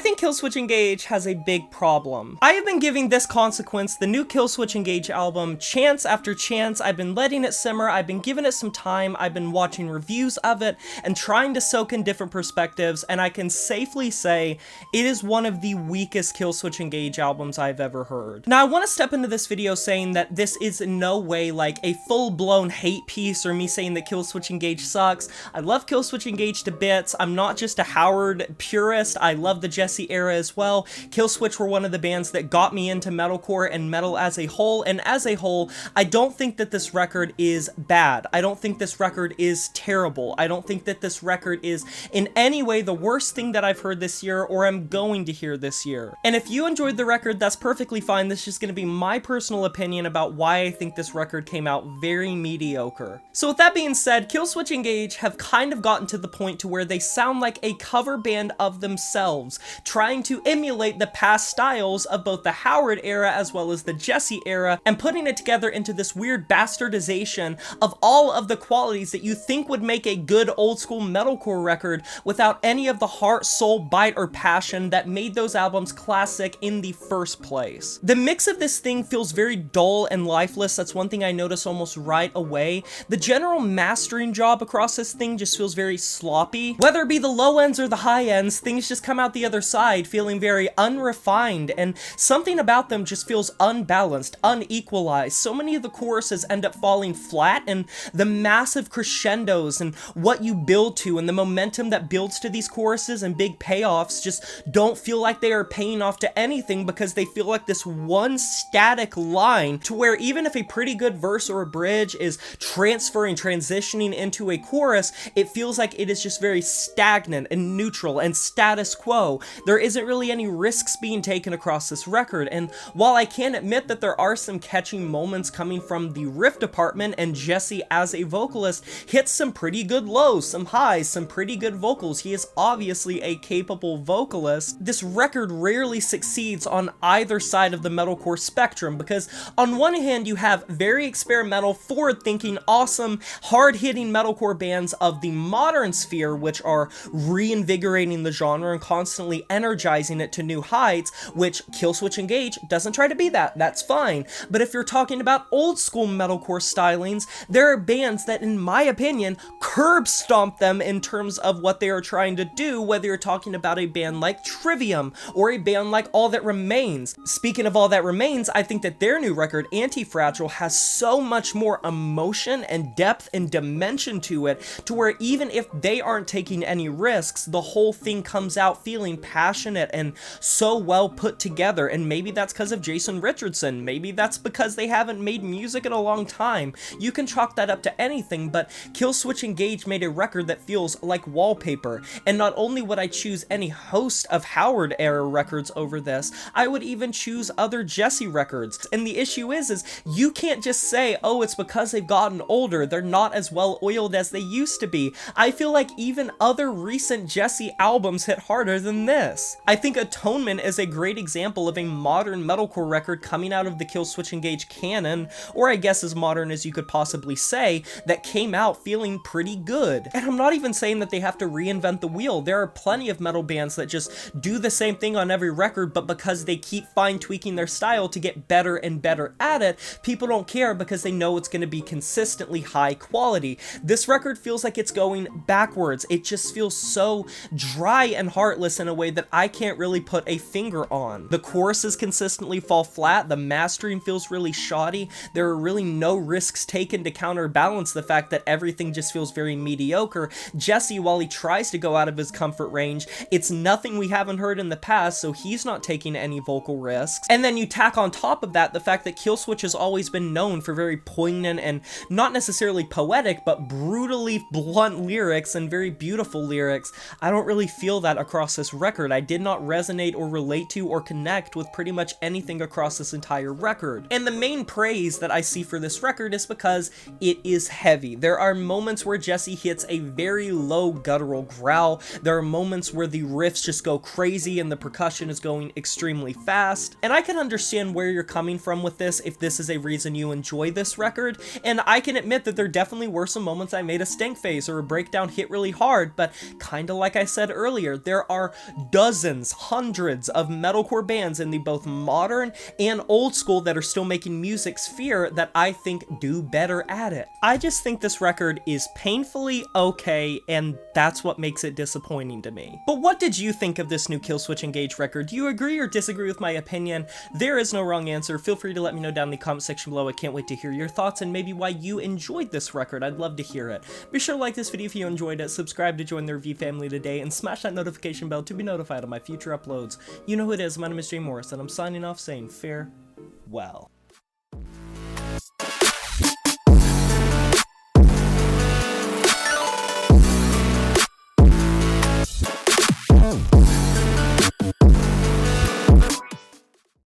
think Killswitch Engage has a big problem. I have been giving this Consequence, the new Killswitch Engage album, chance after chance. I've been letting it simmer, I've been giving it some time, I've been watching reviews of it, and trying to soak in different perspectives, and I can safely say it is one of the weakest Killswitch Engage albums I've ever heard. Now, I want to step into this video saying that this is in no way like a full-blown hate piece or me saying that Killswitch Engage sucks. I love Killswitch Engage to bits. I'm not just a Howard purist, I love the Jesse era as well. Killswitch were one of the bands that got me into metalcore and metal as a whole, and as a whole, I don't think that this record is bad. I don't think this record is terrible. I don't think that this record is in any way the worst thing that I've heard this year or am going to hear this year. And if you enjoyed the record, that's perfectly fine. This is just going to be my personal opinion about why I think this record came out very mediocre. So with that being said, Killswitch Engage have kind of gotten to the point to where they sound like a cover band of themselves, trying to emulate the past styles of both the Howard era as well as the Jesse era, and putting it together into this weird bastardization of all of the qualities that you think would make a good old school metalcore record without any of the heart, soul, bite, or passion that made those albums classic in the first place. The mix of this thing feels very dull and lifeless. That's one thing I notice almost right away. The general mastering job across this thing just feels very sloppy. Whether it be the low ends or the high ends, things just come out the other side feeling very unrefined, and something about them just feels unbalanced, unequalized. So many of the choruses end up falling flat, and the massive crescendos and what you build to and the momentum that builds to these choruses and big payoffs just don't feel like they are paying off to anything, because they feel like this one static line to where even if a pretty good verse or a bridge is transitioning into a chorus, it feels like it is just very stagnant and neutral and status quo. There isn't really any risks being taken across this record, and while I can admit that there are some catching moments coming from the riff department, and Jesse as a vocalist hits some pretty good lows, some highs, some pretty good vocals. He is obviously a capable vocalist. This record rarely succeeds on either side of the metalcore spectrum, because on one hand you have very experimental, forward-thinking, awesome, hard-hitting metalcore bands of the modern sphere, which are reinvigorating the genre and constantly energizing it to new heights, which Killswitch Engage doesn't try to be that. That's fine. But if you're talking about old school metalcore stylings, there are bands that, in my opinion, curb stomp them in terms of what they are trying to do, whether you're talking about a band like Trivium or a band like All That Remains. Speaking of All That Remains, I think that their new record, Anti-Fragile, has so much more emotion and depth and dimension to it, to where even if they aren't taking any risks, the whole thing comes out feeling passionate and so well put together. And maybe that's because of Jason Richardson, maybe that's because they haven't made music in a long time. You can chalk that up to anything, but Killswitch Engage made a record that feels like wallpaper. And not only would I choose any host of Howard era records over this, I would even choose other Jesse records. And the issue is you can't just say, oh, it's because they've gotten older, they're not as well oiled as they used to be. I feel like even other recent Jesse albums hit harder than this. I think Atonement is a great example of a modern metalcore record coming out of the Killswitch Engage canon, or I guess as modern as you could possibly say, that came out feeling pretty good. And I'm not even saying that they have to reinvent the wheel. There are plenty of metal bands that just do the same thing on every record, but because they keep fine tweaking their style to get better and better at it, people don't care because they know it's going to be consistently high quality. This record feels like it's going backwards. It just feels so dry and heartless in a way that I can't really put a finger on. The choruses consistently fall flat, the mastering feels really shoddy, there are really no risks taken to counterbalance the fact that everything just feels very mediocre. Jesse, while he tries to go out of his comfort range, it's nothing we haven't heard in the past, so he's not taking any vocal risks. And then you tack on top of that the fact that Killswitch has always been known for very poignant and not necessarily poetic, but brutally blunt lyrics and very beautiful lyrics. I don't really feel that across this record. I did not resonate or relate to or connect with pretty much anything across this entire record. And the main praise that I see for this record is because it is heavy. There are moments where Jesse hits a very low guttural growl. There are moments where the riffs just go crazy and the percussion is going extremely fast. And I can understand where you're coming from with this if this is a reason you enjoy this record. And I can admit that there definitely were some moments I made a stink face or a breakdown hit really hard, but kinda like I said earlier, there are dozens, hundreds of metalcore bands in the both modern and old school that are still making music sphere that I think do better at it. I just think this record is painfully okay, and that's what makes it disappointing to me. But what did you think of this new Killswitch Engage record? Do you agree or disagree with my opinion? There is no wrong answer. Feel free to let me know down in the comment section below. I can't wait to hear your thoughts and maybe why you enjoyed this record. I'd love to hear it. Be sure to like this video if you enjoyed it, subscribe to join the review family today, and smash that notification bell to be notified of my future uploads. You know who it is. My name is Jay Morris, and I'm signing off saying farewell.